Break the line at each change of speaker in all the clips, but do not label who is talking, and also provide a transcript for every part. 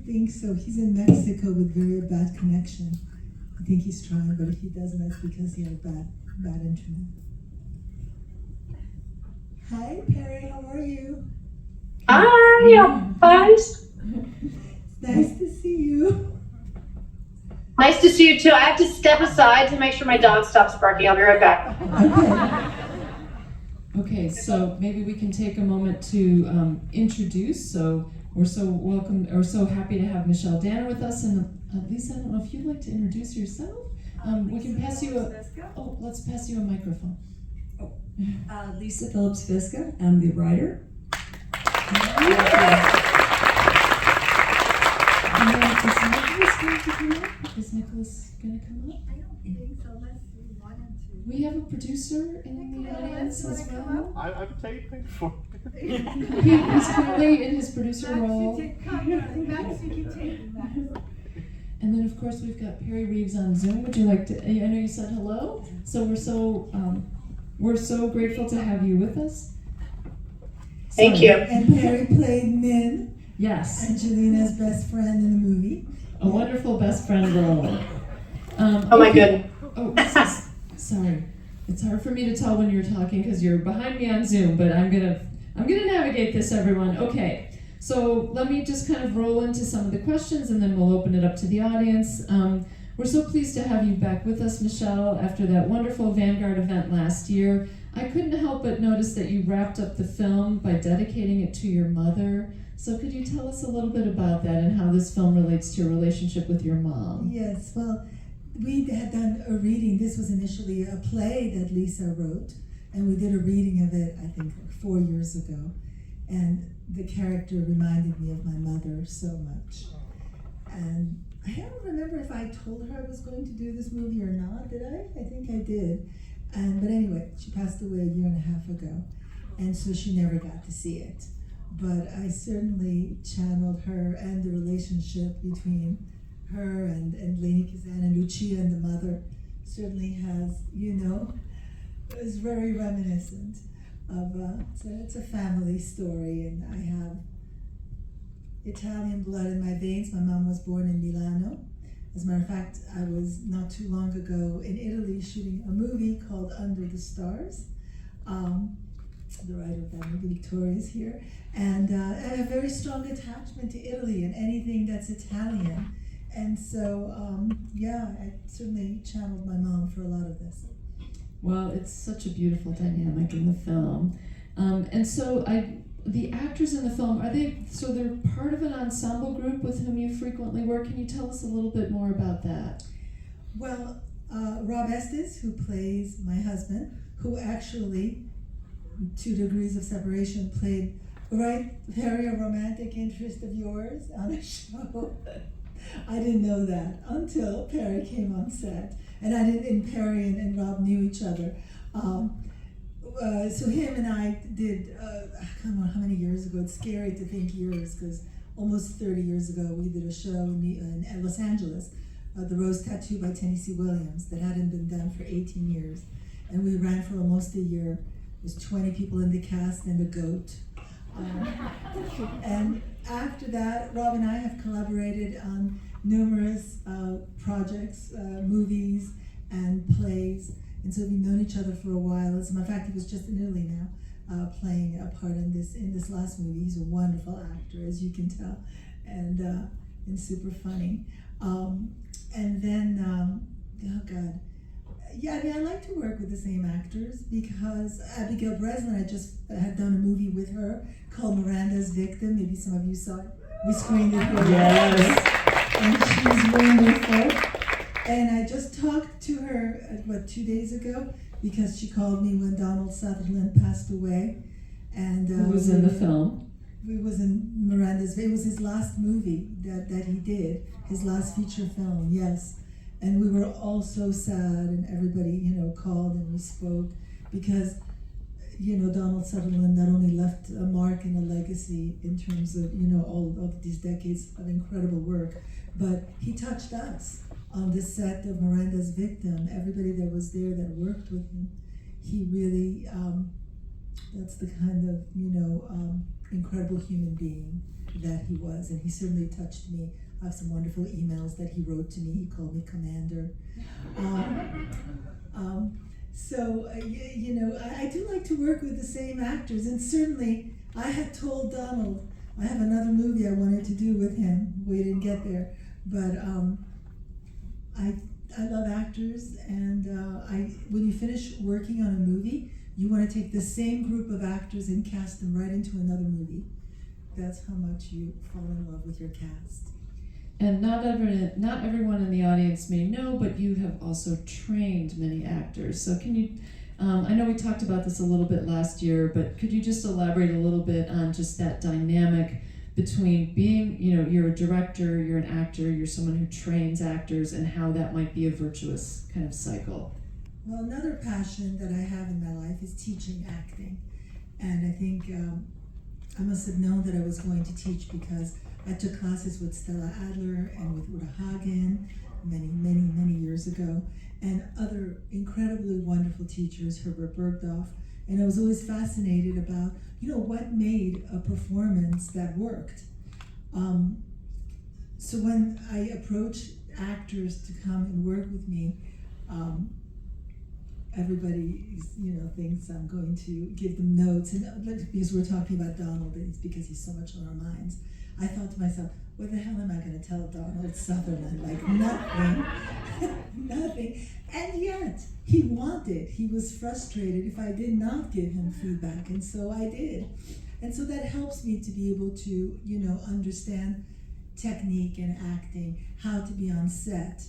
think so. He's in Mexico with very bad connection. I think he's trying, but if he doesn't, that's because he had bad internet. Hi, Perry. How are you?
Hi, I'm fine.
It's nice to see you.
Nice to see you too. I have to step aside to make sure my dog stops barking. I'll be right back.
Okay, so maybe we can take a moment to introduce. So we're so happy to have Michelle Danner with us. And Lisa, I don't know if you'd like to introduce yourself. We can pass you let's pass you a microphone.
Lisa Phillips Visca. I'm the writer.
And then is Nicholas going to come up?
I don't think so, unless you wanted to.
We have a producer in the audience as well.
I'm taping for
He's currently in his producer role.
Max, you can take Max.
And then of course we've got Perry Reeves on Zoom. Would you like to, I know you said hello, so we're so grateful to have you with us.
Thank you.
And Perry played Min,
Yes,
Angelina's best friend in the movie.
a wonderful best friend role.
Oh my goodness.
Oh, sorry. It's hard for me to tell when you're talking because you're behind me on Zoom, but I'm gonna navigate this, everyone. Okay, so let me just kind of roll into some of the questions and then we'll open it up to the audience. We're so pleased to have you back with us, Michelle, after that wonderful Vanguard event last year. I couldn't help but notice that you wrapped up the film by dedicating it to your mother. So could you tell us a little bit about that and how this film relates to your relationship with your mom?
Yes, well, we had done a reading. This was initially a play that Lisa wrote, and we did a reading of it, I think, 4 years ago. And the character reminded me of my mother so much. And I don't remember if I told her I was going to do this movie or not, did I? I think I did. But anyway, she passed away a year and a half ago, and so she never got to see it. But I certainly channeled her and the relationship between her and Leni Kazan and Lucia and the mother certainly has, is very reminiscent of, it's a family story, and I have Italian blood in my veins. My mom was born in Milano. As a matter of fact, I was not too long ago in Italy shooting a movie called Under the Stars. The writer of that movie, Victoria, is here. And I have a very strong attachment to Italy and anything that's Italian. And so, I certainly channeled my mom for a lot of this.
Well, it's such a beautiful dynamic in the film. And so the actors in the film, they're part of an ensemble group with whom you frequently work? Can you tell us a little bit more about that?
Well, Rob Estes, who plays my husband, who actually, 2 Degrees of Separation, played very a romantic interest of yours on a show. I didn't know that until Perry came on set. And Perry and Rob knew each other. So him and I did, I don't know how many years ago, it's scary to think years, because almost 30 years ago we did a show in Los Angeles, The Rose Tattoo by Tennessee Williams, that hadn't been done for 18 years. And we ran for almost a year. There's 20 people in the cast and a goat. And after that, Rob and I have collaborated on numerous projects, movies and plays. And so we've known each other for a while. As a matter of fact, he was just in Italy now, playing a part in this last movie. He's a wonderful actor, as you can tell, and super funny. And then, oh God, yeah, I like to work with the same actors, because Abigail Breslin, I just had done a movie with her called Miranda's Victim. Maybe some of you saw it. We screened it here.
Yes.
And she's wonderful. And I just talked to her, 2 days ago, because she called me when Donald Sutherland passed away. And
Who was in the film?
It was in Miranda's. It was his last movie that he did, his last feature film, yes. And we were all so sad, and everybody, called and we spoke, because, Donald Sutherland not only left a mark and a legacy in terms of, all of these decades of incredible work, but he touched us on the set of Miranda's Victim. Everybody that was there that worked with him, he really, that's the kind of, incredible human being that he was, and he certainly touched me. I have some wonderful emails that he wrote to me. He called me Commander. I do like to work with the same actors, and certainly I had told Donald I have another movie I wanted to do with him. We didn't get there, but I love actors, and when you finish working on a movie, you want to take the same group of actors and cast them right into another movie. That's how much you fall in love with your cast.
And not everyone in the audience may know, but you have also trained many actors. So can you, I know we talked about this a little bit last year, but could you just elaborate a little bit on just that dynamic between being, you're a director, you're an actor, you're someone who trains actors, and how that might be a virtuous kind of cycle?
Well, another passion that I have in my life is teaching acting. And I think I must have known that I was going to teach because I took classes with Stella Adler and with Uta Hagen many years ago, and other incredibly wonderful teachers, Herbert Bergdorf, and I was always fascinated about, what made a performance that worked. So when I approach actors to come and work with me, everybody, thinks I'm going to give them notes, and because we're talking about Donald, it's because he's so much on our minds. I thought to myself, what the hell am I going to tell Donald Sutherland? Like nothing, nothing. And yet, he was frustrated if I did not give him feedback, and so I did. And so that helps me to be able to, understand technique and acting, how to be on set,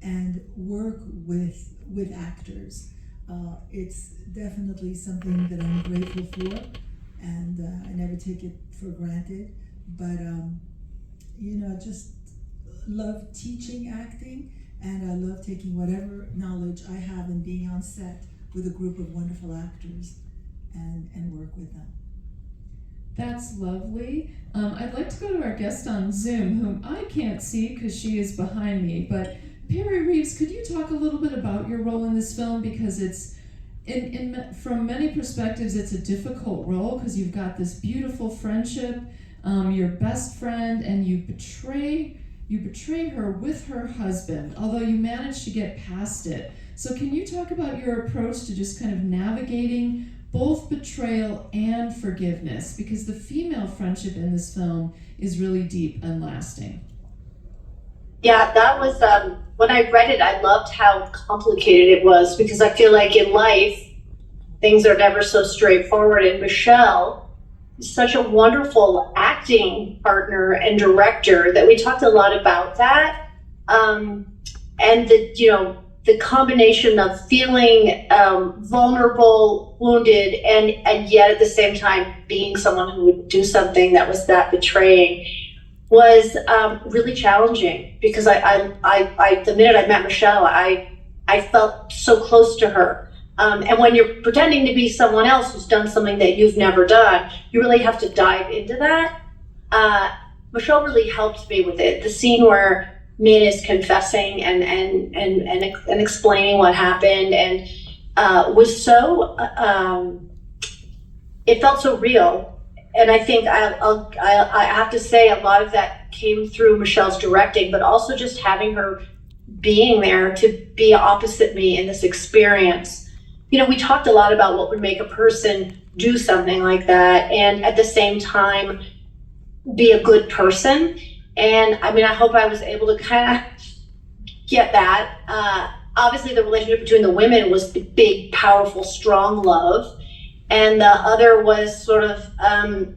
and work with actors. It's definitely something that I'm grateful for, and I never take it for granted. But I just love teaching acting, and I love taking whatever knowledge I have and being on set with a group of wonderful actors and work with them.
That's lovely. I'd like to go to our guest on Zoom, whom I can't see because she is behind me, but Perry Reeves, could you talk a little bit about your role in this film? Because it's, from many perspectives, it's a difficult role because you've got this beautiful friendship, your best friend, and you betray her with her husband, although you managed to get past it. So can you talk about your approach to just kind of navigating both betrayal and forgiveness? Because the female friendship in this film is really deep and lasting.
Yeah, that was, when I read it, I loved how complicated it was, because I feel like in life, things are never so straightforward. And Michelle is such a wonderful acting partner and director that we talked a lot about that. And the combination of feeling vulnerable, wounded, and yet at the same time being someone who would do something that was that betraying was really challenging, because I the minute I met Michelle, I felt so close to her. And when you're pretending to be someone else who's done something that you've never done, you really have to dive into that. Michelle really helped me with it. The scene where Min is confessing and explaining what happened, and was so it felt so real. And I think I have to say a lot of that came through Michelle's directing, but also just having her being there to be opposite me in this experience. We talked a lot about what would make a person do something like that, and at the same time be a good person. And I hope I was able to kind of get that. Obviously the relationship between the women was the big, powerful, strong love. And the other was sort of,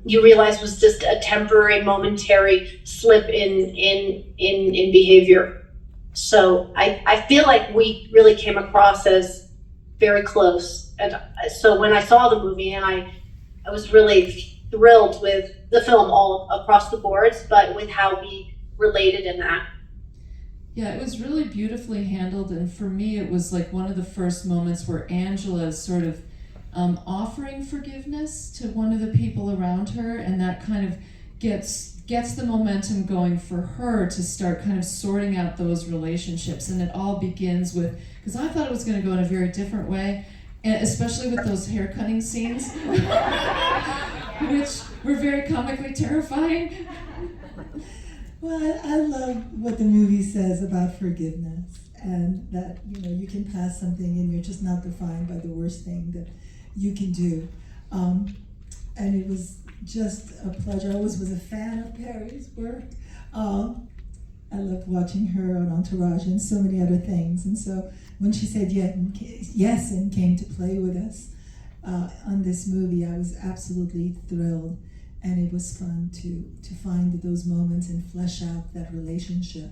you realize was just a temporary, momentary slip in behavior. So I feel like we really came across as very close. And so when I saw the movie, and I was really thrilled with the film all across the boards, but with how we related in that.
Yeah, it was really beautifully handled, and for me it was like one of the first moments where Angela is sort of offering forgiveness to one of the people around her, and that kind of gets the momentum going for her to start kind of sorting out those relationships. And it all begins with, because I thought it was going to go in a very different way, and especially with those hair cutting scenes. which were very comically terrifying.
Well, I love what the movie says about forgiveness, and that you can pass something and you're just not defined by the worst thing that you can do. And it was just a pleasure. I always was a fan of Perry's work. I loved watching her on Entourage and so many other things. And so when she said yes and came to play with us on this movie, I was absolutely thrilled. And it was fun to find those moments and flesh out that relationship.